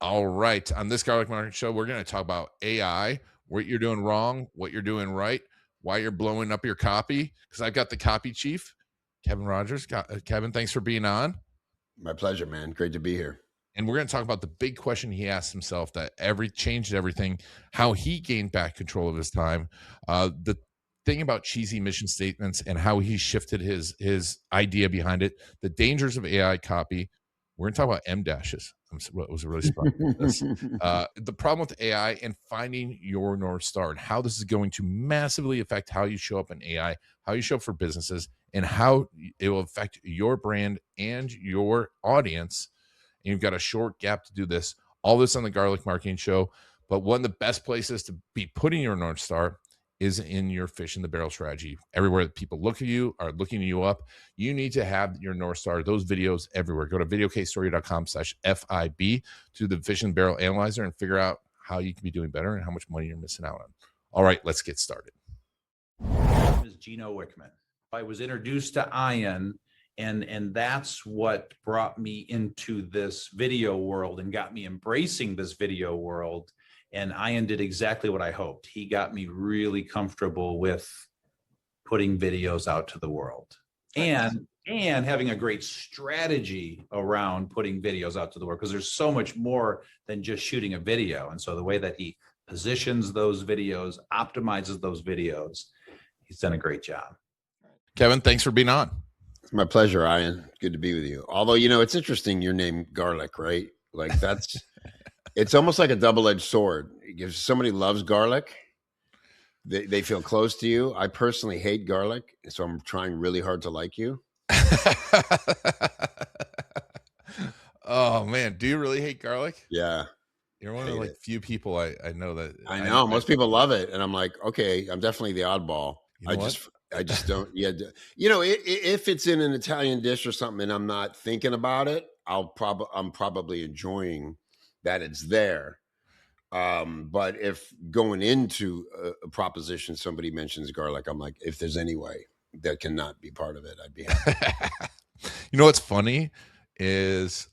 All right. On this Garlic Market Show, we're going to talk about AI, what you're doing wrong, what you're doing right, why you're blowing up your copy. Because I've got the copy chief, Kevin Rogers. Kevin, thanks for being on. My pleasure, man. Great to be here. And we're going to talk about the big question he asked himself that changed everything, how he gained back control of his time, the thing about cheesy mission statements and how he shifted his idea behind it, the dangers of AI copy. We're going to talk about M dashes. I was really surprised about this. The problem with AI and finding your North Star and how this is going to massively affect how you show up in AI, how you show up for businesses, and how it will affect your brand and your audience. And you've got a short gap to do this. All this on the Garlic Marketing Show. But one of the best places to be putting your North Star is in your fish in the barrel strategy. Everywhere that people look at you, are looking you up, you need to have your North Star, those videos everywhere. Go to videocasestory.com/FIB to the fish in the barrel analyzer and figure out how you can be doing better and how much money you're missing out on. All right, let's get started. My name is Gino Wickman. I was introduced to Ian, and that's what brought me into this video world and got me embracing this video world. And Ian did exactly what I hoped. He got me really comfortable with putting videos out to the world and having a great strategy around putting videos out to the world, because there's so much more than just shooting a video. And so the way that he positions those videos, optimizes those videos, he's done a great job. Kevin, thanks for being on. It's my pleasure, Ian. Good to be with you. Although, it's interesting, your name Garlic, right? Like that's, it's almost like a double-edged sword. If somebody loves garlic, they feel close to you. I personally hate garlic, so I'm trying really hard to like you. Oh man, do you really hate garlic? Yeah. You're one of the few people I know that. I know most people love it, and I'm like, okay, I'm definitely the oddball. You know I just don't. Yeah, if it's in an Italian dish or something, and I'm not thinking about it, I'm probably enjoying that it's there. But if going into a proposition, somebody mentions garlic, I'm like, if there's any way that cannot be part of it, I'd be happy. You know what's funny is,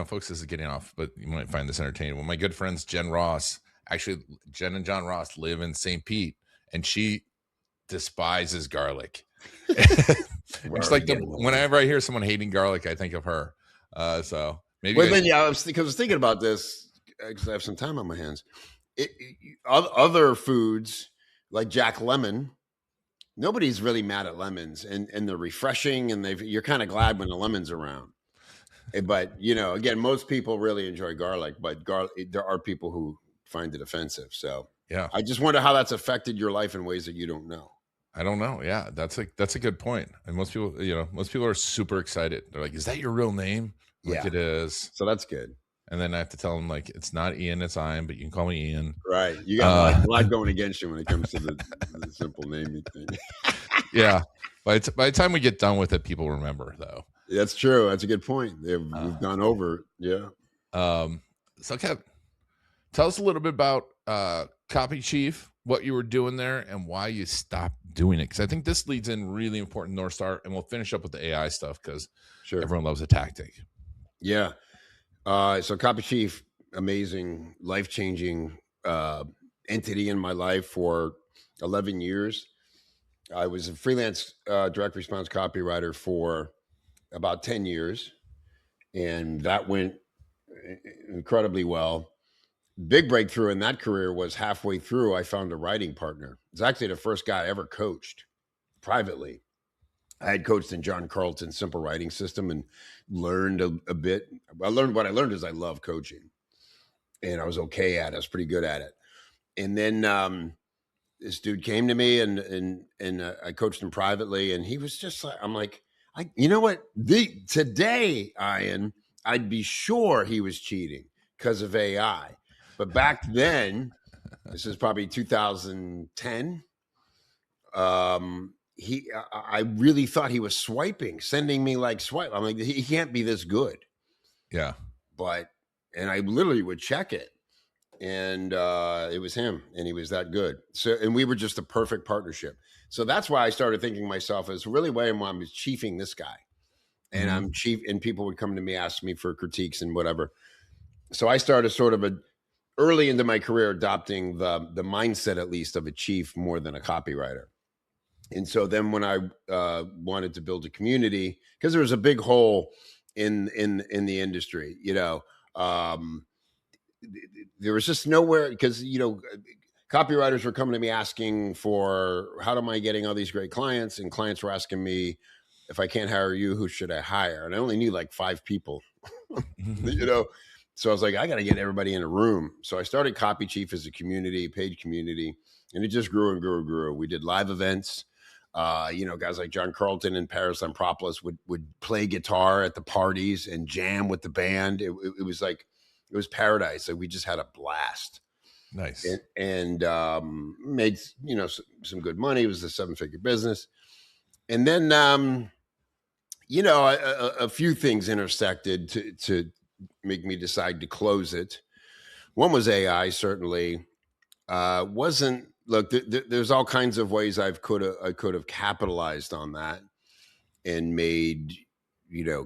folks, this is getting off, but you might find this entertaining. Well, my good friends Jen and John Ross live in St. Pete, and she despises garlic. It's like whenever I hear someone hating garlic, I think of her. So maybe. I was thinking about this because I have some time on my hands. Other foods like Jack Lemon, nobody's really mad at lemons, and they're refreshing, and you're kind of glad when the lemon's around. But again, most people really enjoy garlic, but there are people who find it offensive. So yeah, I just wonder how that's affected your life in ways that you don't know. I don't know. Yeah, that's a good point. And most people are super excited. They're like, "Is that your real name?" Like, it is. So that's good. And then I have to tell them, like, it's not Ian, it's Ian, but you can call me Ian. Right. You got a lot going against you when it comes to the simple naming thing. Yeah. By the time we get done with it, people remember, though. That's true. That's a good point. We've gone over it. Yeah. So, Kev, tell us a little bit about Copy Chief, what you were doing there, and why you stopped doing it. Because I think this leads in really important North Star, and we'll finish up with the AI stuff because everyone loves a tactic. Yeah. So Copy Chief, amazing, life-changing entity in my life for 11 years. I was a freelance direct response copywriter for about 10 years, and that went incredibly well. Big breakthrough in that career was halfway through, I found a writing partner. It's actually the first guy I ever coached privately. I had coached in John Carlton's simple writing system and learned a bit. What I learned is I love coaching, and I was okay at it. I was pretty good at it. And then this dude came to me and I coached him privately, and he was just like, I'm like, you know what? Today, Ian, I'd be sure he was cheating because of AI. But back then, this is probably 2010. I really thought he was swiping, sending me like swipe. I'm like, he can't be this good. Yeah. And I literally would check it, and it was him, and he was that good. So, and we were just a perfect partnership. So that's why I started thinking to myself, as really why I'm chiefing this guy, and I'm chief, and people would come to me, ask me for critiques and whatever. So I started sort of early into my career adopting the mindset, at least, of a chief more than a copywriter. And so then when I wanted to build a community, because there was a big hole in the industry, um, there was just nowhere, because copywriters were coming to me asking for, how am I getting all these great clients, and clients were asking me, if I can't hire you, who should I hire? And I only knew like 5 people, you know. So I was like, I got to get everybody in a room. So I started Copy Chief as a community, paid community, and it just grew and grew and grew. We did live events. Guys like John Carlton and Paris Lampropoulos would play guitar at the parties and jam with the band. It was like, it was paradise. So we just had a blast. Nice. And made some good money. It was a 7-figure business. And then a few things intersected to make me decide to close it. One was AI, certainly. Wasn't Look, there's all kinds of ways I could have capitalized on that and made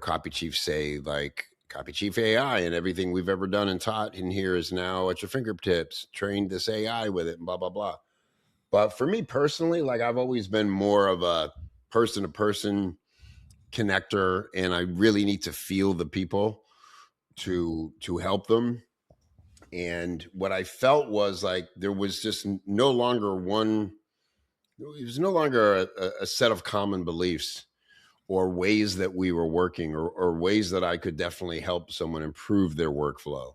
Copy Chief say, like, Copy Chief AI, and everything we've ever done and taught in here is now at your fingertips. Train this AI with it, and blah blah blah. But for me personally, like, I've always been more of a person to person connector, and I really need to feel the people to help them. And what I felt was like there was just no longer one. It was no longer a set of common beliefs or ways that we were working, or ways that I could definitely help someone improve their workflow.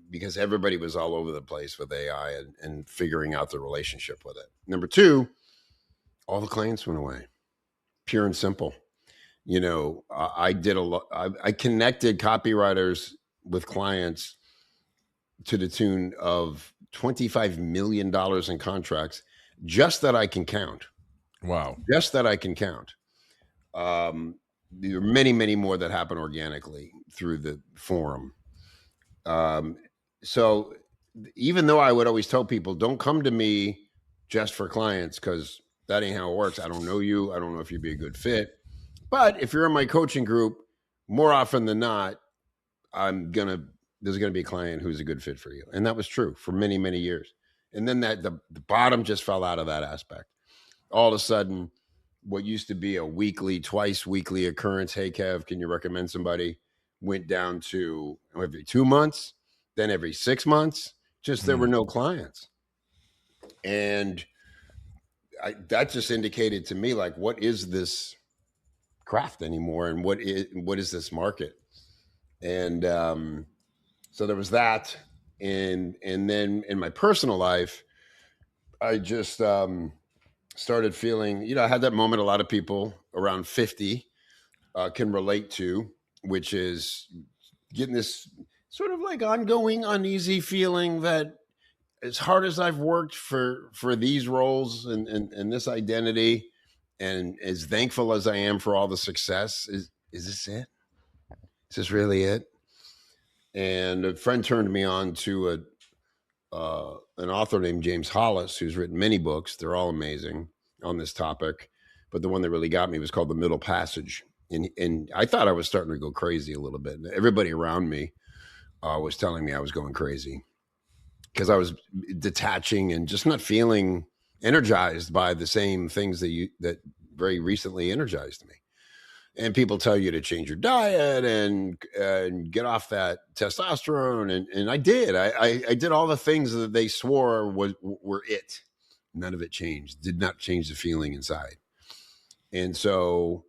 Because everybody was all over the place with AI and figuring out the relationship with it. Number two, all the clients went away, pure and simple. I did a lot. I connected copywriters with clients to the tune of $25 million in contracts, just that I can count. Wow. Just that I can count. There are many, many more that happen organically through the forum. So even though I would always tell people, don't come to me just for clients, because that ain't how it works. I don't know you. I don't know if you'd be a good fit. But if you're in my coaching group, more often than not, there's going to be a client who's a good fit for you. And that was true for many, many years. And then the bottom just fell out of that aspect. All of a sudden, what used to be a twice weekly occurrence, hey, Kev, can you recommend somebody, went down to every 2 months, then every 6 months. Just there were no clients. And that just indicated to me, like, what is this craft anymore? And what is this market? And so there was that. And then in my personal life, I just started feeling, I had that moment a lot of people around 50 can relate to, which is getting this sort of like ongoing uneasy feeling that, as hard as I've worked for these roles and this identity, and as thankful as I am for all the success, is this it? Is this really it? And a friend turned me on to an author named James Hollis, who's written many books. They're all amazing on this topic, but the one that really got me was called The Middle Passage. And I thought I was starting to go crazy a little bit. Everybody around me was telling me I was going crazy, because I was detaching and just not feeling energized by the same things that very recently energized me. And people tell you to change your diet and get off that testosterone. And I did. I did all the things that they swore were it. None of it changed. Did not change the feeling inside. And so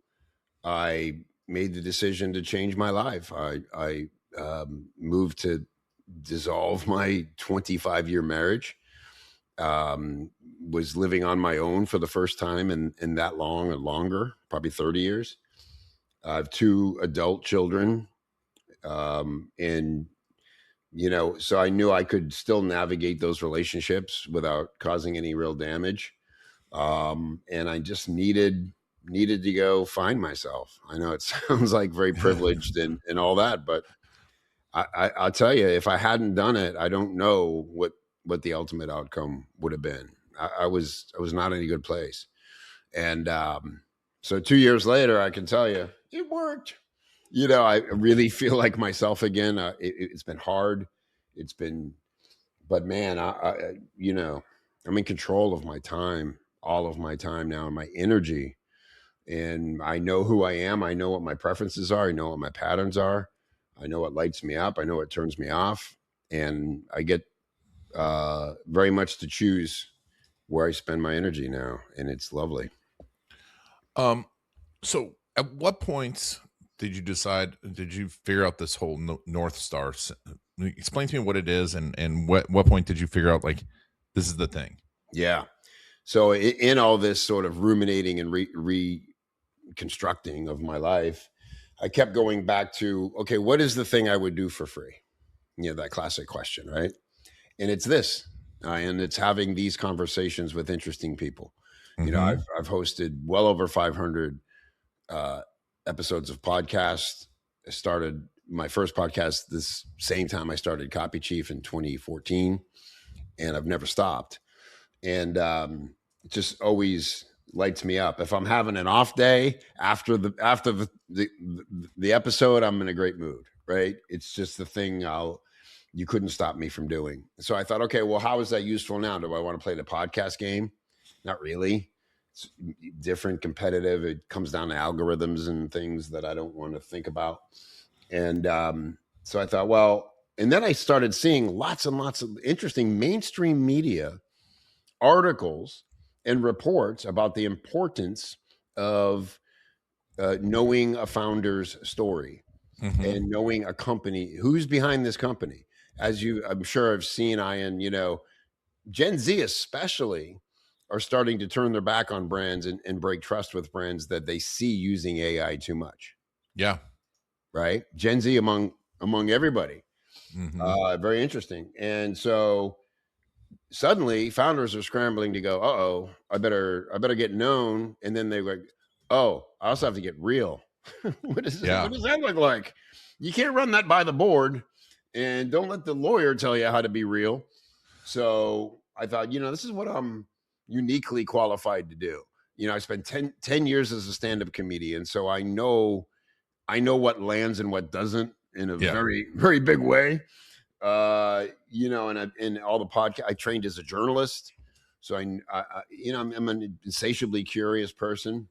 I made the decision to change my life. I moved to dissolve my 25-year marriage. Was living on my own for the first time in that long or longer, probably 30 years. I have 2 adult children. And, so I knew I could still navigate those relationships without causing any real damage. And I just needed to go find myself. I know it sounds like very privileged and all that, but I'll tell you, if I hadn't done it, I don't know what the ultimate outcome would have been. I was not in a good place. And so 2 years later, I can tell you it worked. I really feel like myself again. It's been hard. It's been, but man, I'm in control of my time, all of my time now, and my energy. And I know who I am. I know what my preferences are. I know what my patterns are. I know what lights me up. I know what turns me off. And I get very much to choose where I spend my energy now. And it's lovely. Um, so at what point did you figure out this whole North Star? Explain to me what it is, and what point did you figure out, like, this is the thing? Yeah. So in all this sort of ruminating and reconstructing of my life, I kept going back to, okay, what is the thing I would do for free? That classic question, right? And it's this, and it's having these conversations with interesting people. Mm-hmm. I've hosted well over 500 episodes of podcasts. I started my first podcast this same time I started Copy Chief in 2014, and I've never stopped. And it just always lights me up. If I'm having an off day after the episode, I'm in a great mood, right? It's just the thing you couldn't stop me from doing. So I thought, okay, well, how is that useful now? Do I want to play the podcast game? Not really. It's different, competitive. It comes down to algorithms and things that I don't want to think about. And so I thought, well, and then I started seeing lots and lots of interesting mainstream media articles and reports about the importance of knowing a founder's story Mm-hmm. and knowing a company, who's behind this company. As I'm sure have seen, Ian, Gen Z especially are starting to turn their back on brands and break trust with brands that they see using AI too much. Yeah. Right. Gen Z among everybody. Mm-hmm. Very interesting. And so suddenly founders are scrambling to go, uh-oh, I better get known. And then they're like, oh, I also have to get real. What does that look like? You can't run that by the board, and don't let the lawyer tell you how to be real. So I thought, this is what I'm uniquely qualified to do. I spent 10 years as a stand-up comedian, so I know what lands and what doesn't in a very, very big way. And in all the podcast, I trained as a journalist, so I'm an insatiably curious person,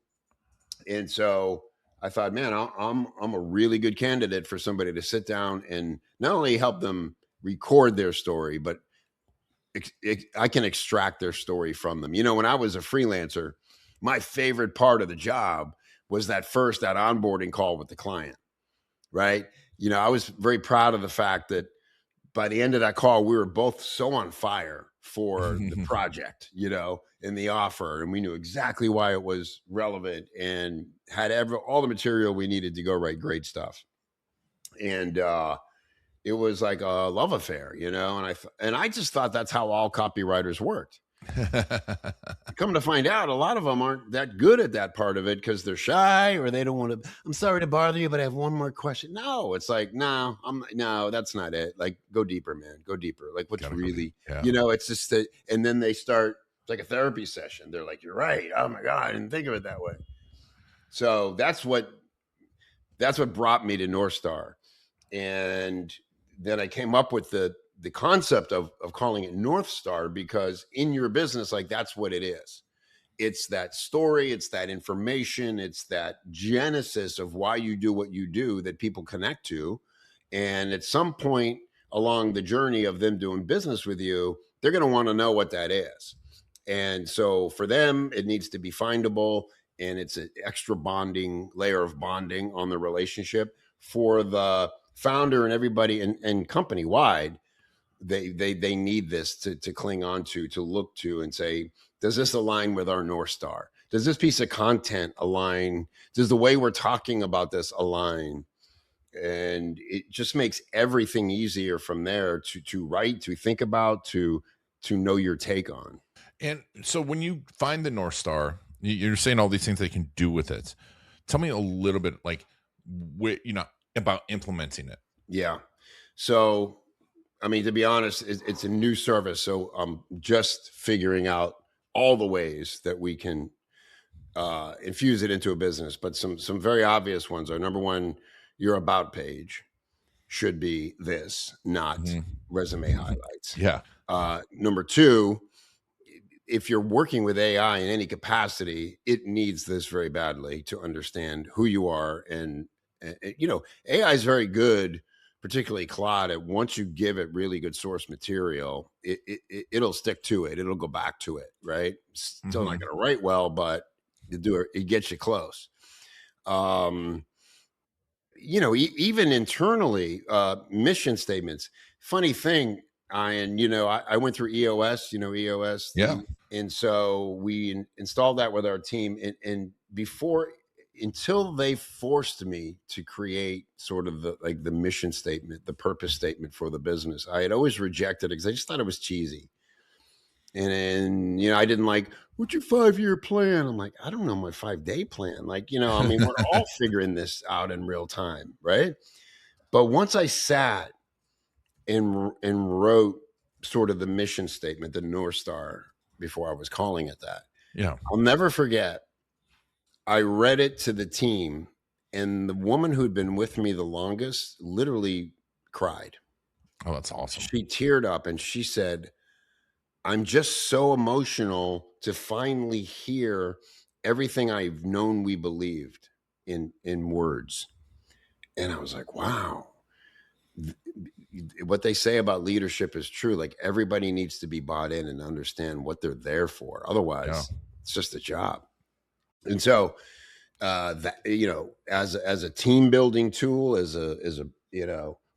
and so I thought, man, I'm a really good candidate for somebody to sit down and not only help them record their story, but I can extract their story from them. When I was a freelancer, my favorite part of the job was that onboarding call with the client, right? I was very proud of the fact that by the end of that call, we were both so on fire for the project, and the offer, and we knew exactly why it was relevant and had all the material we needed to go write great stuff. And it was like a love affair, and I just thought that's how all copywriters worked. Come to find out, a lot of them aren't that good at that part of it because they're shy or they don't want to. I'm sorry to bother you, but I have one more question. No, it's like, no, that's not it. Like, go deeper, man. Go deeper. Like, what's really, it's just that. And then they start, it's like a therapy session. They're like, you're right. Oh my God, I didn't think of it that way. So that's what brought me to North Star. And then I came up with the concept of calling it North Star, because in your business, like, that's what it is. It's that story, it's that information, it's that genesis of why you do what you do that people connect to. And at some point along the journey of them doing business with you, they're going to want to know what that is. And so for them, it needs to be findable, and it's an extra layer of bonding on the relationship. For the founder and everybody and company wide, they need this to cling on to look to and say, does this align with our North Star? Does this piece of content align? Does the way we're talking about this align? And it just makes everything easier from there to write, to think about, to know your take on. And so when you find the North Star, you're saying all these things they can do with it. Tell me a little bit, like, about implementing it. Yeah. So, I mean, to be honest, it's a new service. So I'm just figuring out all the ways that we can infuse it into a business. But some very obvious ones are, number one, your about page should be this, not resume highlights. Yeah. Number two, if you're working with AI in any capacity, it needs this very badly to understand who you are. And AI is very good, particularly Claude, at once you give it really good source material, it'll stick to it. It'll go back to it, right? Still not going to write well, but it gets you close. Even internally, mission statements. Funny thing, Ian, I went through EOS, EOS. Yeah. And so we installed that with our team. And until they forced me to create sort of the mission statement, the purpose statement for the business, I had always rejected it because I just thought it was cheesy. And then, I didn't like, what's your 5-year plan? I'm like, I don't know my 5-day plan. Like, we're all figuring this out in real time. Right. But once I sat and wrote sort of the mission statement, the North Star, before I was calling it that. Yeah. I'll never forget. I read it to the team, and the woman who'd been with me the longest literally cried. Oh, that's awesome. She teared up and she said, I'm just so emotional to finally hear everything I've known we believed in words. And I was like, wow. What they say about leadership is true. Like, everybody needs to be bought in and understand what they're there for. Otherwise, it's just a job. And so that, as a team building tool, as a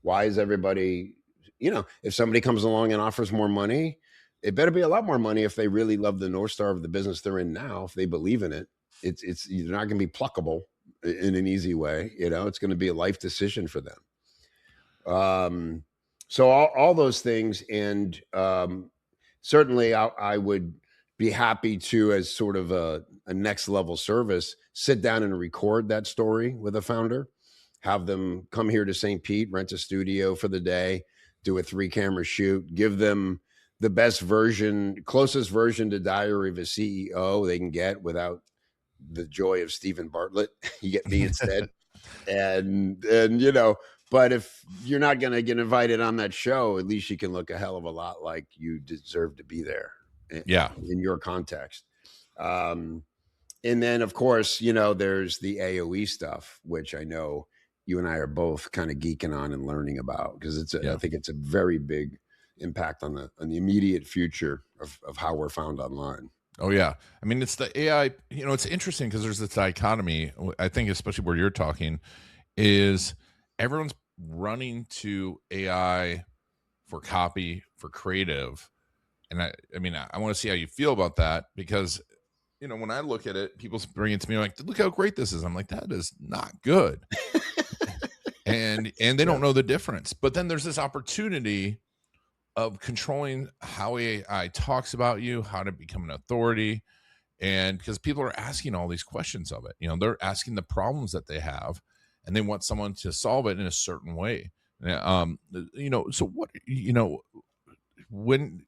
why is everybody, if somebody comes along and offers more money, it better be a lot more money if they really love the North Star of the business they're in now. If they believe in it, you're not going to be pluckable in an easy way. It's going to be a life decision for them. So all those things. And certainly I would be happy to, as sort of a next level service, sit down and record that story with a founder, have them come here to St. Pete, rent a studio for the day, do a 3-camera shoot, give them the best version, closest version to Diary of a CEO they can get without the joy of Stephen Bartlett. You get me instead. and but if you're not going to get invited on that show, at least you can look a hell of a lot like you deserve to be there. In your context. And then, of course, there's the AOE stuff, which I know you and I are both kind of geeking on and learning about, because I think it's a very big impact on the immediate future of how we're found online. Oh yeah. I mean, it's the AI, it's interesting because there's this dichotomy. I think, especially where you're talking, is everyone's running to AI for copy, for creative. And I want to see how you feel about that, because, when I look at it, people bring it to me like, look how great this is. I'm like, that is not good. and they don't know the difference. But then there's this opportunity of controlling how AI talks about you, how to become an authority. And because people are asking all these questions of it, they're asking the problems that they have, and they want someone to solve it in a certain way. So what, when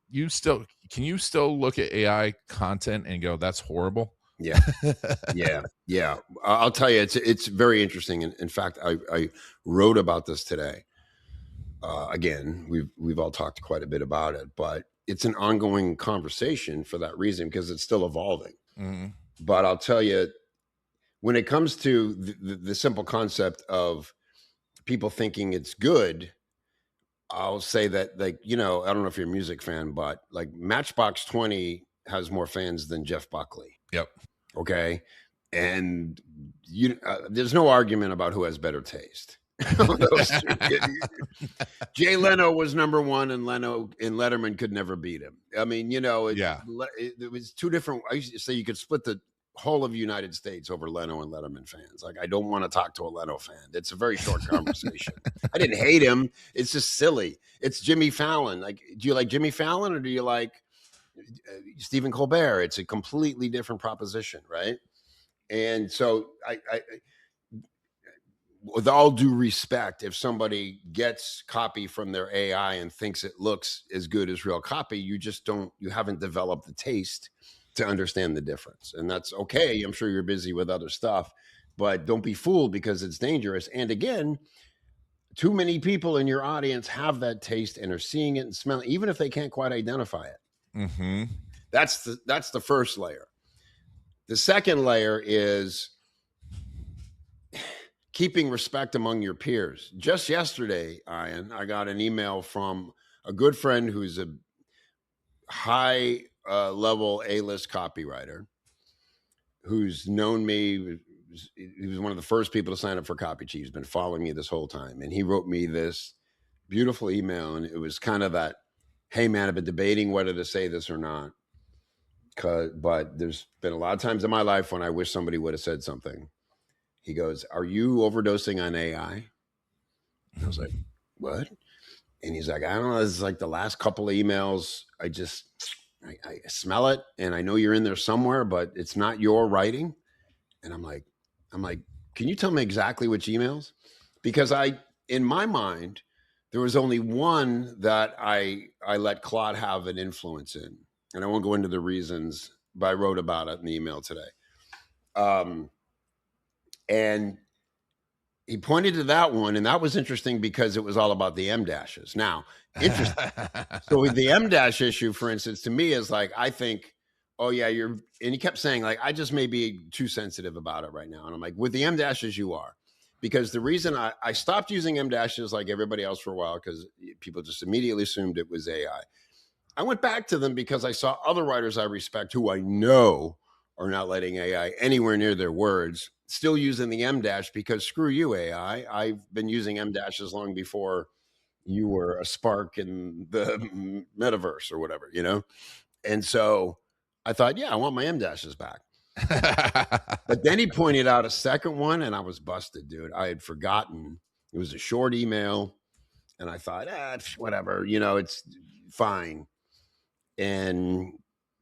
can you still look at AI content and go, that's horrible? Yeah. I'll tell you, it's very interesting. And in fact, I wrote about this today. Again, we've all talked quite a bit about it, but it's an ongoing conversation for that reason, because it's still evolving. Mm-hmm. But I'll tell you, when it comes to the simple concept of people thinking it's good, I'll say that, like, I don't know if you're a music fan, but like Matchbox 20 has more fans than Jeff Buckley. Yep. Okay. And there's no argument about who has better taste. Jay Leno was number one, and Letterman could never beat him. I mean, it was two different. I used to say you could split the whole of the United States over Leno and Letterman fans. Like, I don't want to talk to a Leno fan. It's a very short conversation. I didn't hate him. It's just silly. It's Jimmy Fallon. Like, do you like Jimmy Fallon, or do you like Stephen Colbert? It's a completely different proposition, right? And so I with all due respect, if somebody gets copy from their AI and thinks it looks as good as real copy, you haven't developed the taste to understand the difference. And that's okay. I'm sure you're busy with other stuff, but don't be fooled because it's dangerous. And again, too many people in your audience have that taste and are seeing it and smelling, even if they can't quite identify it. Mm-hmm. That's the first layer. The second layer is keeping respect among your peers. Just yesterday, Ian, I got an email from a good friend who's a high level A-list copywriter who's known me. He was one of the first people to sign up for Copy Chief. He's been following me this whole time. And he wrote me this beautiful email. And it was kind of that, hey, man, I've been debating whether to say this or not. But there's been a lot of times in my life when I wish somebody would have said something. He goes, are you overdosing on AI? And I was like, what? And he's like, I don't know. This is like the last couple of emails. I smell it. And I know you're in there somewhere, but it's not your writing. And I'm like, can you tell me exactly which emails? Because in my mind, there was only one that I let Claude have an influence in. And I won't go into the reasons, but I wrote about it in the email today. And he pointed to that one, and that was interesting because it was all about the M dashes. Now, interesting. So with the M dash issue, for instance, to me is like, I think, oh yeah, and he kept saying like, I just may be too sensitive about it right now. And I'm like, with the M dashes, you are. Because the reason I stopped using M dashes like everybody else for a while, because people just immediately assumed it was AI. I went back to them because I saw other writers I respect who I know are not letting AI anywhere near their words, still using the M dash because screw you, AI. I've been using M dashes long before you were a spark in the metaverse or whatever, you know? And so I thought, yeah, I want my M dashes back. But then he pointed out a second one and I was busted, dude. I had forgotten. It was a short email and I thought, whatever, you know, it's fine. And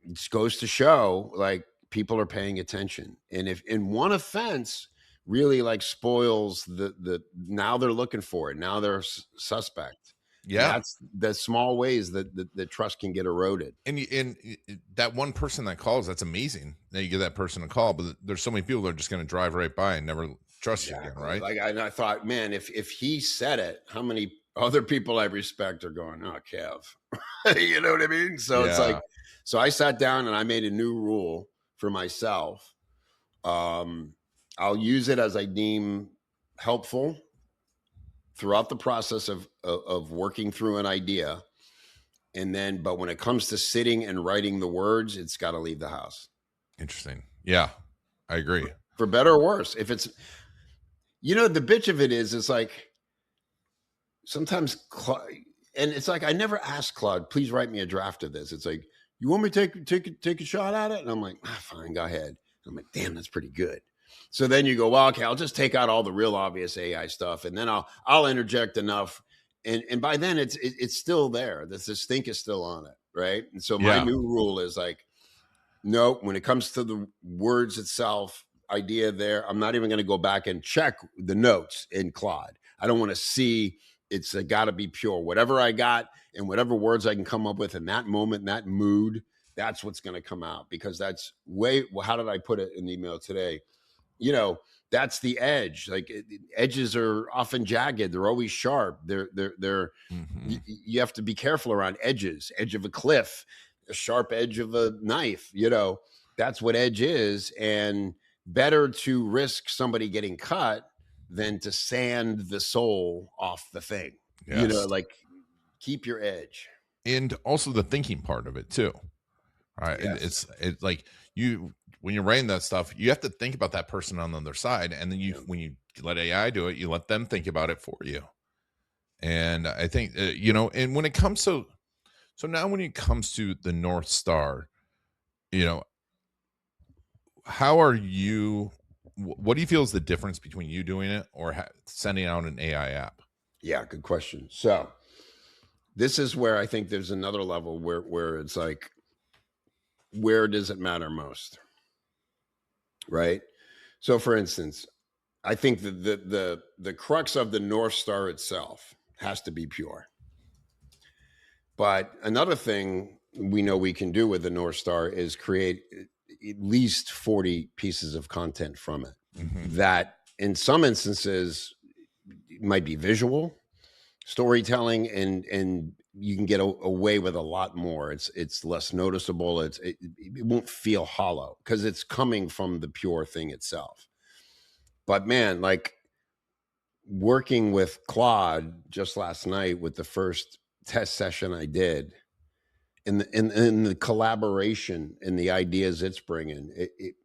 it just goes to show like people are paying attention. And if in one offense really like spoils now they're looking for it. Now they're suspect. Yeah. That's the small ways that the trust can get eroded. And that one person that calls, that's amazing that you give that person a call, but there's so many people that are just going to drive right by and never trust you again, right? Like I thought, man, if he said it, how many other people I respect are going, oh, Kev, you know what I mean? So it's like, so I sat down and I made a new rule for myself. I'll use it as I deem helpful throughout the process of working through an idea. And then, but when it comes to sitting and writing the words, it's got to leave the house. Interesting. Yeah, I agree. For better or worse. If it's, you know, the bitch of it is like sometimes, and it's like, I never asked Claude, please write me a draft of this. It's like, you want me to take a shot at it? And I'm like, fine, go ahead. And I'm like, damn, that's pretty good. So then you go, well, okay, I'll just take out all the real obvious AI stuff. And then I'll interject enough. And by then it's still there. The stink is still on it. Right. And so my new rule is like, no, when it comes to the words itself, idea there, I'm not even going to go back and check the notes in Claude. I don't want to see, it's got to be pure. Whatever I got and whatever words I can come up with in that moment, in that mood, that's what's going to come out, because that's how did I put it in the email today? You know, that's the edge. Like edges are often jagged. They're always sharp. You have to be careful around edges, edge of a cliff, a sharp edge of a knife, you know, that's what edge is. And better to risk somebody getting cut than to sand the soul off the thing. Yes. You know, like keep your edge. And also the thinking part of it too. All right. Yes. It's like when you're writing that stuff, you have to think about that person on the other side. And then when you let AI do it, you let them think about it for you. And I think, you know, and when it comes to, so now when it comes to the North Star, you know, what do you feel is the difference between you doing it or sending out an AI app? Yeah, good question. So this is where I think there's another level where it's like, where does it matter most? Right? So for instance, I think the crux of the North Star itself has to be pure. But another thing we know we can do with the North Star is create at least 40 pieces of content from it. that in some instances might be visual storytelling, and you can get away with a lot more. It's less noticeable. It won't feel hollow because it's coming from the pure thing itself. But man, like working with Claude just last night with the first test session I did, and the collaboration and the ideas it's bringing,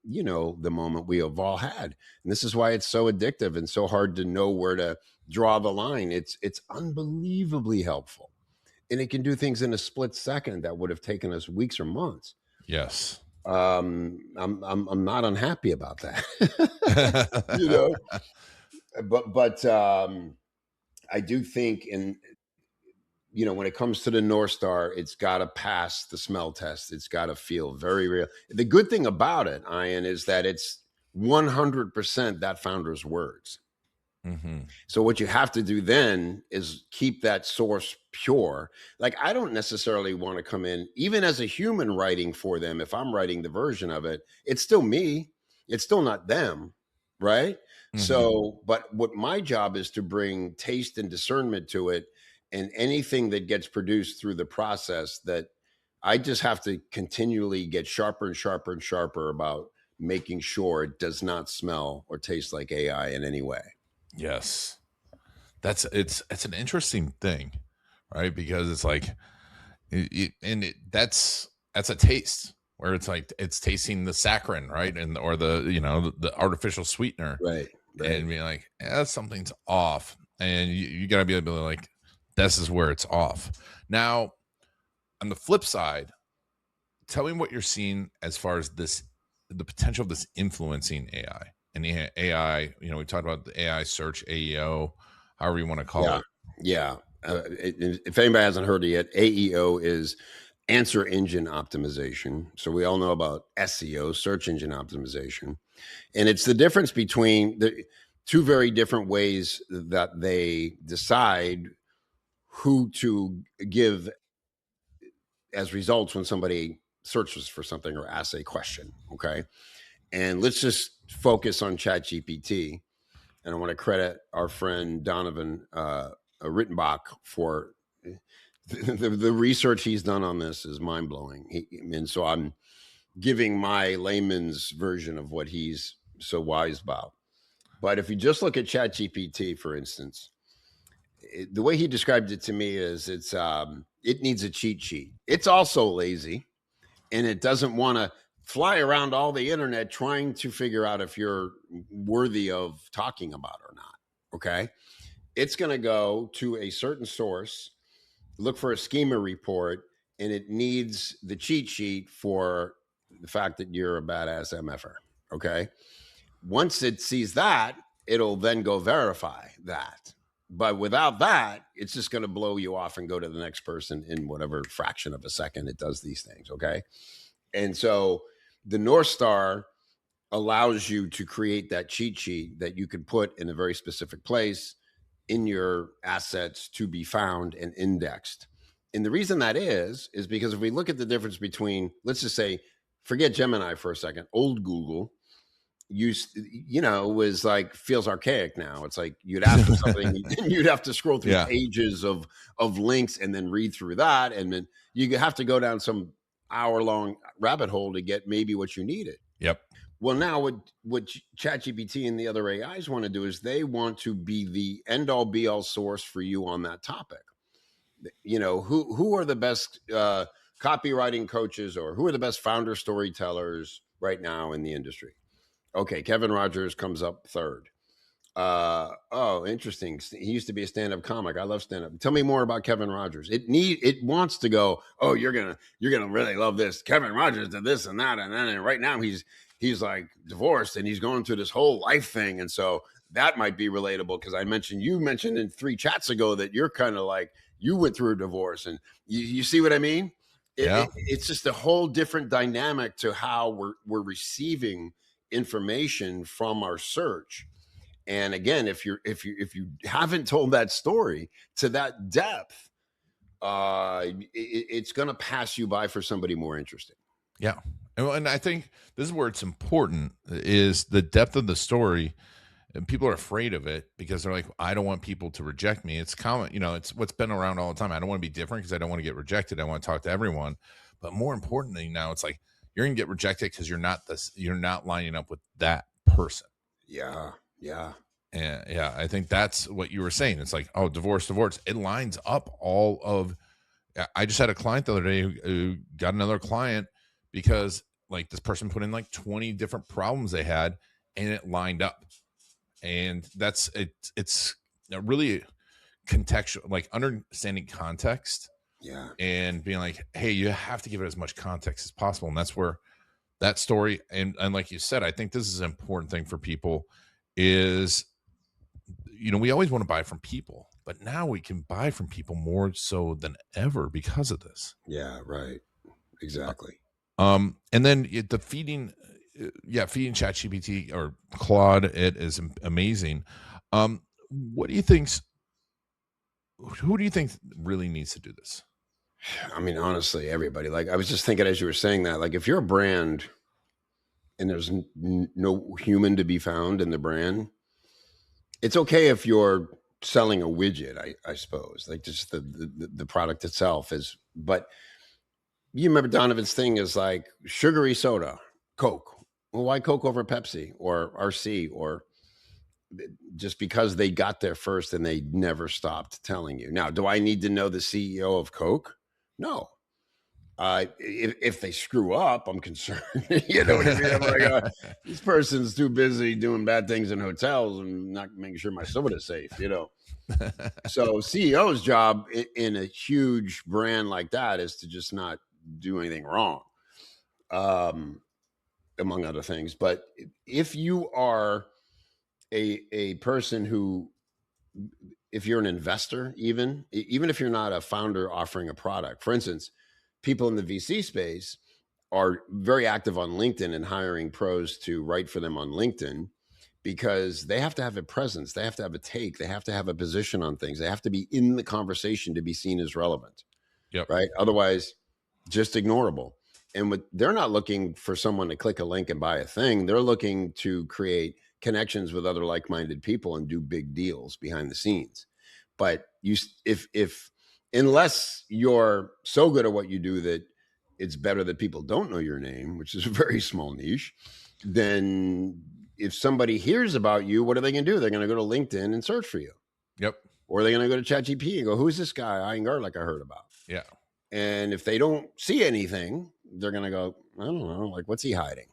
you know, the moment we have all had. And this is why it's so addictive and so hard to know where to draw the line. It's unbelievably helpful, and it can do things in a split second that would have taken us weeks or months. Yes. I'm not unhappy about that. You know, but I do think, in you know, when it comes to the North Star, it's got to pass the smell test. It's got to feel very real. The good thing about it, Ian, is that it's 100% that founder's words. So what you have to do then is keep that source pure. Like, I don't necessarily want to come in, even as a human writing for them. If I'm writing the version of it, it's still me. It's still not them. Right. So, but what my job is to bring taste and discernment to it, and anything that gets produced through the process, that I just have to continually get sharper and sharper and sharper about making sure it does not smell or taste like AI in any way. Yes. It's an interesting thing, right? Because it's like, that's a taste where it's like, it's tasting the saccharin, right? And, or the, you know, the artificial sweetener, Right. and being like, something's off. And you gotta be able to like, this is where it's off. Now, on the flip side, tell me what you're seeing as far as the potential of this influencing AI. And the AI, you know, we talked about the AI search, AEO, however you want to call it. Yeah. If anybody hasn't heard it yet, AEO is answer engine optimization. So we all know about SEO, search engine optimization. And it's the difference between the two very different ways that they decide who to give as results when somebody searches for something or asks a question. Okay. And let's just focus on ChatGPT. And I want to credit our friend Donovan Rittenbach for the research he's done on this is mind blowing. And so I'm giving my layman's version of what he's so wise about. But if you just look at ChatGPT, for instance, the way he described it to me is it needs a cheat sheet. It's also lazy, and it doesn't want to fly around all the internet trying to figure out if you're worthy of talking about or not. Okay. It's going to go to a certain source, look for a schema report, and it needs the cheat sheet for the fact that you're a badass MFer. Okay. Once it sees that, it'll then go verify that. But without that, it's just going to blow you off and go to the next person in whatever fraction of a second it does these things. Okay. And so the North Star allows you to create that cheat sheet that you can put in a very specific place in your assets to be found and indexed. And the reason that is because if we look at the difference between, let's just say, forget Gemini for a second, old Google was like, feels archaic now. It's like you'd ask for something and you'd have to scroll through pages of links and then read through that. And then you have to go down some hour-long rabbit hole to get maybe what you needed. Yep. Well, now what ChatGPT and the other AIs want to do is they want to be the end-all be-all source for you on that topic. You know, who are the best copywriting coaches, or who are the best founder storytellers right now in the industry? Okay, Kevin Rogers comes up third. Oh, interesting. He used to be a stand-up comic. I love stand-up. Tell me more about Kevin Rogers. It wants to go, oh, you're gonna really love this. Kevin Rogers did this and that, and right now he's like divorced and he's going through this whole life thing. And so that might be relatable, because you mentioned in 3 chats ago that you're kind of like, you went through a divorce, and you see what I mean? It's just a whole different dynamic to how we're receiving information from our search. And again, if you haven't told that story to that depth, it's going to pass you by for somebody more interesting. Yeah. And I think this is where it's important is the depth of the story. And people are afraid of it because they're like, I don't want people to reject me. It's common, it's what's been around all the time. I don't want to be different because I don't want to get rejected. I want to talk to everyone. But more importantly, now it's like you're gonna get rejected because you're not lining up with that person. Yeah. Yeah. And yeah, I think that's what you were saying. It's like, oh, divorce. It lines up all of I just had a client the other day who got another client because like this person put in like 20 different problems they had and it lined up. And that's it's really contextual, like understanding context Yeah. and being like, hey, you have to give it as much context as possible. And that's where that story and like you said, I think this is an important thing for people is we always want to buy from people, but now we can buy from people more so than ever because of this. Yeah. Right. Exactly. And then the feeding, feeding ChatGPT or Claude, it is amazing. What do you think's who do you think really needs to do this? I mean, honestly, everybody. Like, I was just thinking as you were saying that, like, if you're a brand and there's no human to be found in the brand, it's okay if you're selling a widget, I suppose, like just the product itself is. But you remember Donovan's thing is like sugary soda, Coke. Well, why Coke over Pepsi or RC or just because they got there first and they never stopped telling you. Now, do I need to know the CEO of Coke? No. If they screw up, I'm concerned. You know what I mean? I'm like, this person's too busy doing bad things in hotels and not making sure my soda's safe, So CEO's job in a huge brand like that is to just not do anything wrong, among other things. But if you are a person who, if you're an investor, even if you're not a founder offering a product, for instance, people in the VC space are very active on LinkedIn and hiring pros to write for them on LinkedIn because they have to have a presence, they have to have a take, they have to have a position on things, they have to be in the conversation to be seen as relevant. Yep. Right? Otherwise, just ignorable. And they're not looking for someone to click a link and buy a thing. They're looking to create connections with other like-minded people and do big deals behind the scenes. But if unless you're so good at what you do that it's better that people don't know your name, which is a very small niche, then if somebody hears about you, what are they going to do? They're going to go to LinkedIn and search for you. Yep. Or they're going to go to ChatGPT and go, who's this guy, Iyengar, like I heard about? Yeah. And if they don't see anything, they're going to go, I don't know, like, what's he hiding?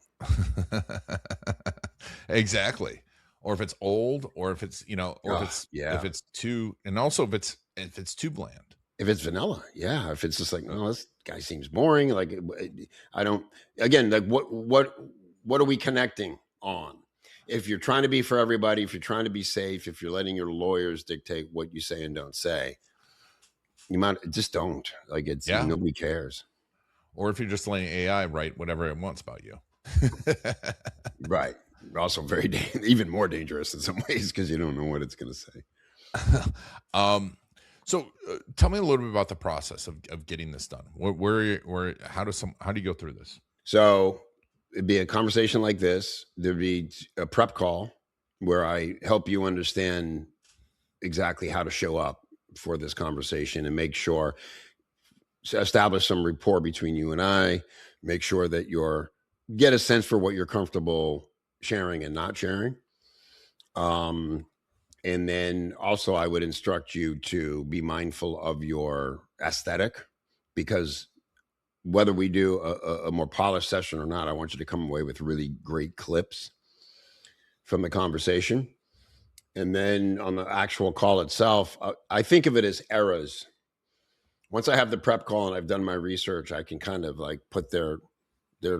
Exactly. Or if it's old, or if it's, if it's too, and also if it's too bland. If it's vanilla, yeah. If it's just like, oh, this guy seems boring. Like, I don't. Again, like, what are we connecting on? If you're trying to be for everybody, if you're trying to be safe, if you're letting your lawyers dictate what you say and don't say, you might just don't. Like, it's nobody cares. Or if you're just letting AI write whatever it wants about you. Right. Also even more dangerous in some ways because you don't know what it's going to say. So tell me a little bit about the process of getting this done. How do you go through this? So it'd be a conversation like this. There'd be a prep call where I help you understand exactly how to show up for this conversation and make sure, establish some rapport between you and I, make sure that get a sense for what you're comfortable sharing and not sharing. And then also I would instruct you to be mindful of your aesthetic, because whether we do a more polished session or not, I want you to come away with really great clips from the conversation. And then on the actual call itself, I think of it as eras. Once I have the prep call and I've done my research, I can kind of like put their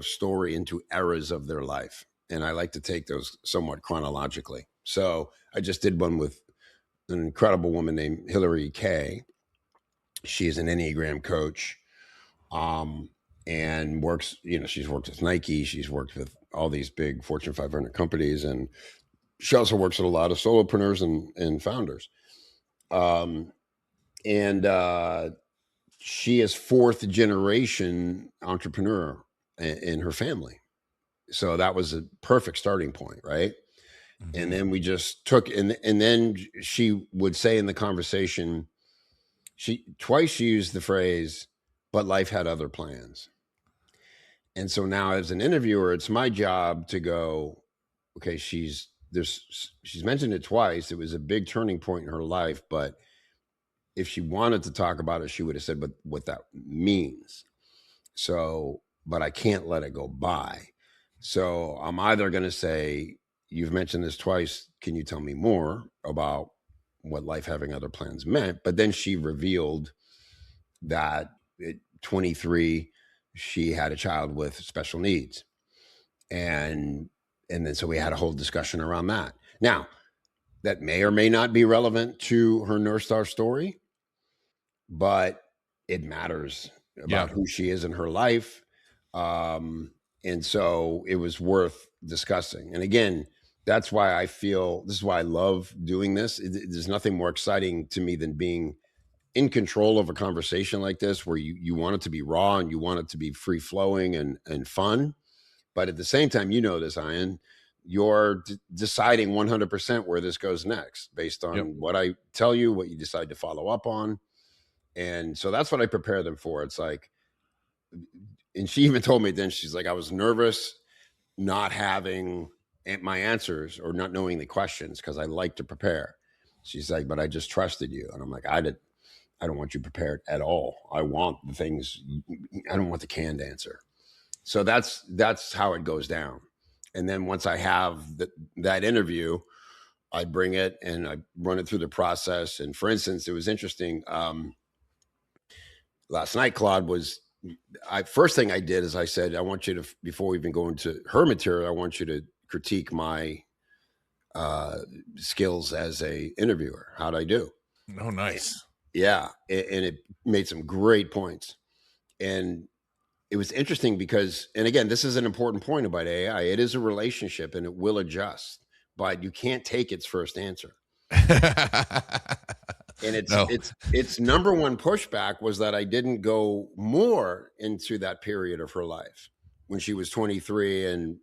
story into eras of their life. And I like to take those somewhat chronologically. So I just did one with an incredible woman named Hillary Kay. She's an Enneagram coach, and works, she's worked with Nike. She's worked with all these big Fortune 500 companies. And she also works with a lot of solopreneurs and founders. And she is fourth generation entrepreneur. in her family. So that was a perfect starting point, right? And then we just took, and then she would say in the conversation, she used the phrase, "But life had other plans." And so now as an interviewer, it's my job to go, okay, she's mentioned it twice. It was a big turning point in her life, but if she wanted to talk about it, she would have said what that means. So, but I can't let it go by. So I'm either going to say, you've mentioned this twice. Can you tell me more about what life having other plans meant? But then she revealed that at 23, she had a child with special needs. And then so we had a whole discussion around that. Now, that may or may not be relevant to her North Star story, but it matters about who she is in her life. And so it was worth discussing. And again, that's why I feel this is why I love doing this. There's nothing more exciting to me than being in control of a conversation like this, where you want it to be raw and you want it to be free flowing and fun. But at the same time, you know this, Ian, you're deciding 100% where this goes next based on what I tell you, what you decide to follow up on. And so that's what I prepare them for. It's like, and she even told me then, she's like, I was nervous not having my answers or not knowing the questions because I like to prepare. She's like, but I just trusted you. And I'm like, I don't want you prepared at all. I want the things, I don't want the canned answer. So that's how it goes down. And then once I have that interview, I bring it and I run it through the process. And for instance, it was interesting. Last night, Claude first thing I did is I said, I want you to, before we even go into her material, I want you to critique my skills as a interviewer. How'd I do? Oh, nice. Yeah. And it made some great points. And it was interesting because, and again, this is an important point about AI. It is a relationship and it will adjust, but you can't take its first answer. And its number one pushback was that I didn't go more into that period of her life when she was 23 and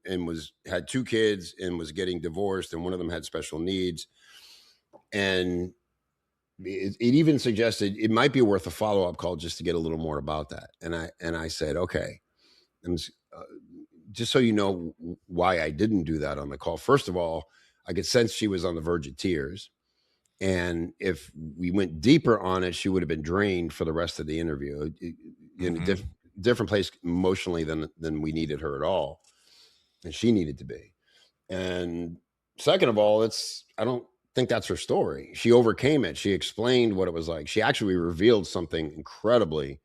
had 2 kids and was getting divorced, and one of them had special needs. And it even suggested it might be worth a follow-up call just to get a little more about that. And I said, okay, just so you know why I didn't do that on the call. First of all, I could sense she was on the verge of tears. And if we went deeper on it, she would have been drained for the rest of the interview in a different place emotionally than we needed her at all. And she needed to be. And second of all, I don't think that's her story. She overcame it. She explained what it was like. She actually revealed something incredibly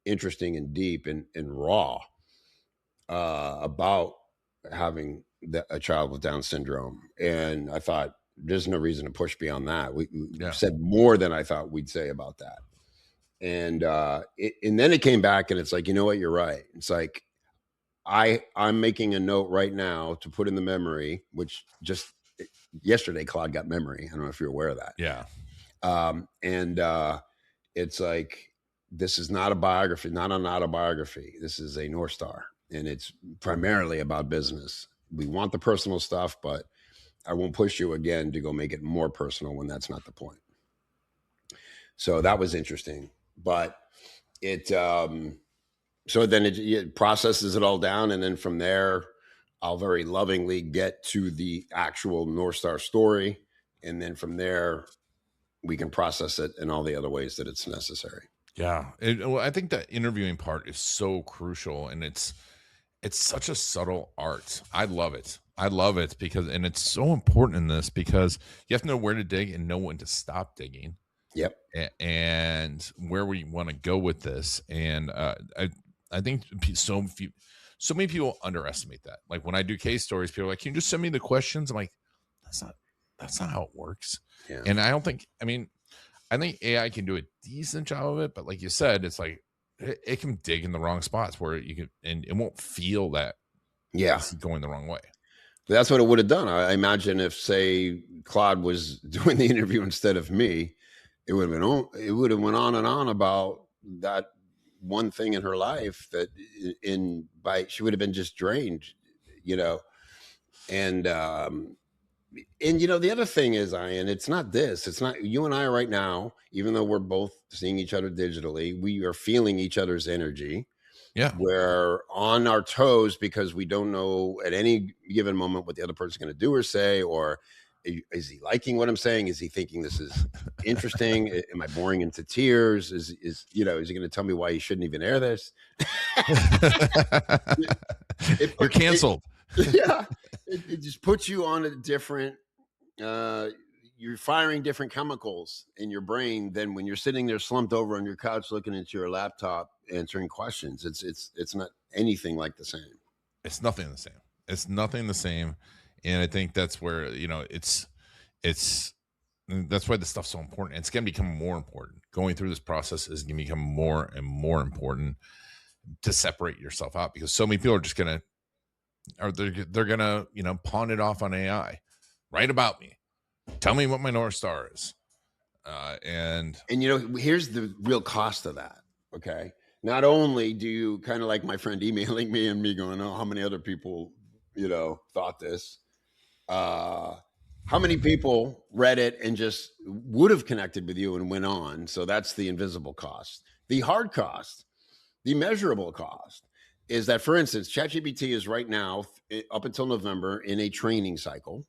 interesting and deep and raw about having a child with Down syndrome. And I thought, there's no reason to push beyond that. We said more than I thought we'd say about that. And then it came back and it's like, you know what, you're right. It's like, I'm making a note right now to put in the memory, which just yesterday, Claude got memory. I don't know if you're aware of that. Yeah. It's like, this is not a biography, not an autobiography. This is a North Star, and it's primarily about business. We want the personal stuff, but I won't push you again to go make it more personal when that's not the point. So that was interesting, but so then it processes it all down. And then from there, I'll very lovingly get to the actual North Star story. And then from there, we can process it in all the other ways that it's necessary. Yeah. I think that interviewing part is so crucial, and it's such a subtle art. I love it. And it's so important in this because you have to know where to dig and know when to stop digging. Yep. And where we want to go with this. And I think so many people underestimate that. Like when I do case stories, people are like, can you just send me the questions? I'm like, that's not how it works. Yeah. And I think AI can do a decent job of it, but like you said, it's like it can dig in the wrong spots where you can, and it won't feel that it's going the wrong way. That's what it would have done. I imagine if, say, Claude was doing the interview instead of me, it would have went on and on about that one thing in her life that she would have been just drained, you know. And the other thing is, Ian, it's not you and I right now, even though we're both seeing each other digitally, we are feeling each other's energy. Yeah. We're on our toes because we don't know at any given moment what the other person's going to do or say, or is he liking what I'm saying? Is he thinking this is interesting? Am I boring him to tears? Is he going to tell me why he shouldn't even air this? You're canceled. Yeah. It just puts you on a different, you're firing different chemicals in your brain than when you're sitting there slumped over on your couch looking at your laptop answering questions. It's not anything like the same. It's nothing the same. It's nothing the same. And I think that's where, it's that's why this stuff's so important. It's going to become more important. Going through this process is going to become more and more important to separate yourself out, because so many people are just going to, they're going to, pawn it off on AI. Write about me. Tell me what my North Star is. And here's the real cost of that. Okay. Not only do you kind of like my friend emailing me and me going, oh, how many other people, thought this, how many people read it and just would have connected with you and went on. So that's the invisible cost. The hard cost, the measurable cost, is that, for instance, ChatGPT is right now up until November in a training cycle,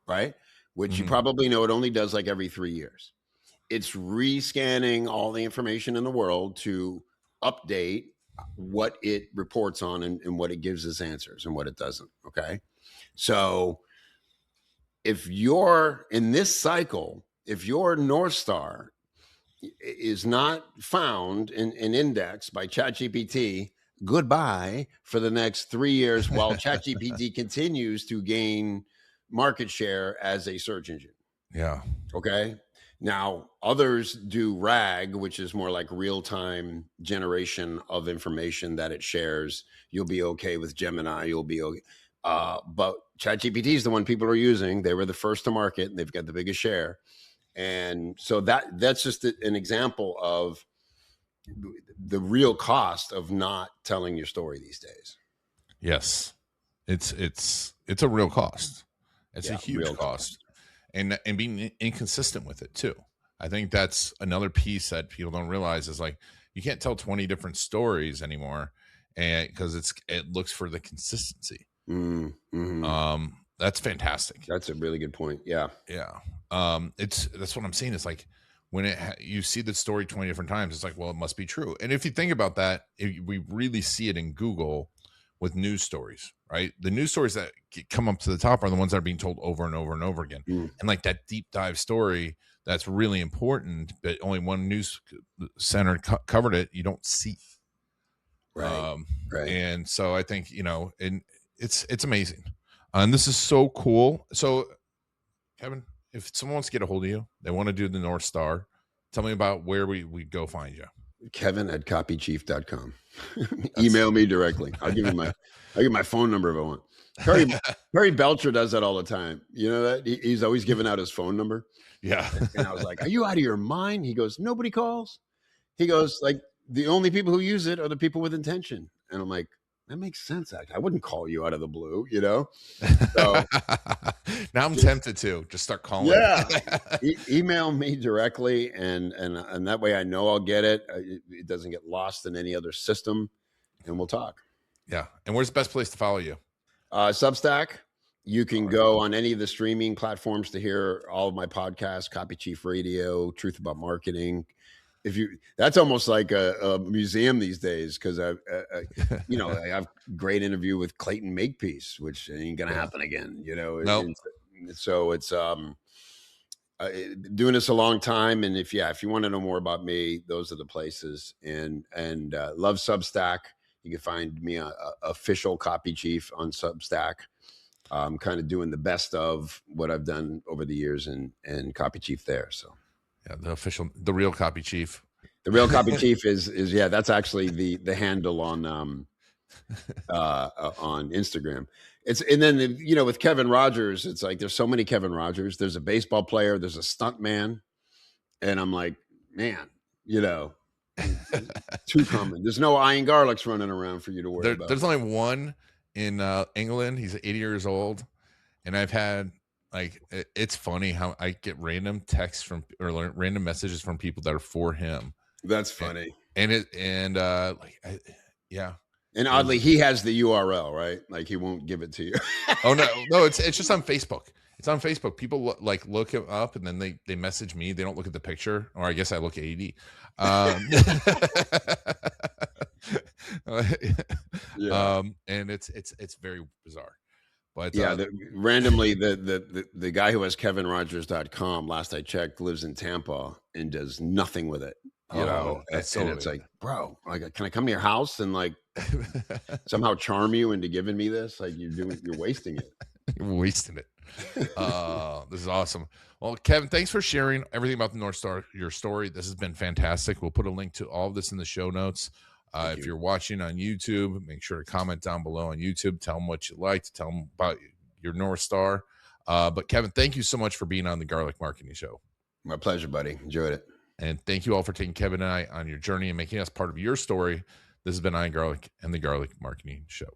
right? Which you probably know it only does like every 3 years. It's rescanning all the information in the world to update what it reports on and what it gives as answers and what it doesn't. Okay. So if you're in this cycle, if your North Star is not found and indexed by ChatGPT, goodbye for the next 3 years while ChatGPT continues to gain market share as a search engine. Yeah. Okay. Now, others do RAG, which is more like real-time generation of information that it shares. You'll be okay with Gemini. You'll be okay. But ChatGPT is the one people are using. They were the first to market, and they've got the biggest share. And so that's just an example of the real cost of not telling your story these days. Yes. It's a real cost. It's a huge cost. And being inconsistent with it too. I think that's another piece that people don't realize is like, you can't tell 20 different stories anymore, and because it looks for the consistency. That's fantastic. That's a really good point. Yeah. Yeah. That's what I'm saying. It's like when you see the story 20 different times, it's like, well, it must be true. And if you think about that, we really see it in Google with news stories, right? The news stories that come up to the top are the ones that are being told over and over and over again. And like that deep dive story that's really important, but only one news center covered it, you don't see. Right. Right. And so I think, and it's amazing. And this is so cool. So Kevin, if someone wants to get a hold of you, they want to do the North Star, tell me about where we go find you. Kevin@copychief.com. Email me directly. I'll give you my phone number if I want. Perry Belcher does that all the time. You know that? He's always giving out his phone number. Yeah. And I was like, are you out of your mind? He goes, nobody calls. He goes, like, the only people who use it are the people with intention. And I'm like, that makes sense. Actually, I wouldn't call you out of the blue, So now I'm tempted to just start calling. Yeah. Email me directly, and that way I know I'll get it. It doesn't get lost in any other system, and we'll talk. Yeah. And where's the best place to follow you? Substack. You can go on any of the streaming platforms to hear all of my podcasts, Copy Chief Radio, Truth About Marketing. That's almost like a museum these days, because I have a great interview with Clayton Makepeace, which ain't gonna happen again. Nope. So it's doing this a long time, and if you want to know more about me, those are the places. And love Substack. You can find me official Copy Chief on Substack. I'm kind of doing the best of what I've done over the years, and Copy Chief there. So. Yeah, the real Copy Chief. The real Copy Chief is that's actually the handle on Instagram. And then with Kevin Rogers, it's like there's so many Kevin Rogers. There's a baseball player, there's a stunt man, and I'm like, man, Too common. There's no iron garlics running around for you to worry about. There's only one in England. He's 80 years old, and I've had like it's funny how I get random texts from or random messages from people that are for him. That's funny. Yeah. And oddly, he has the URL, right? Like he won't give it to you. Oh no, it's just on Facebook. It's on Facebook. People look him up and then they message me. They don't look at the picture, or I guess I look AD. And it's very bizarre. But yeah, randomly the guy who has KevinRogers.com, last I checked, lives in Tampa and does nothing with it. You know, that's and it's like, bro, like, can I come to your house and like somehow charm you into giving me this? Like you're wasting it. You're wasting it. This is awesome. Well, Kevin, thanks for sharing everything about the North Star, your story. This has been fantastic. We'll put a link to all of this in the show notes. If you're watching on YouTube, make sure to comment down below on YouTube. Tell them what you liked. Tell them about your North Star. But Kevin, thank you so much for being on the Garlic Marketing Show. My pleasure, buddy. Enjoyed it. And thank you all for taking Kevin and I on your journey and making us part of your story. This has been Iron Garlic and the Garlic Marketing Show.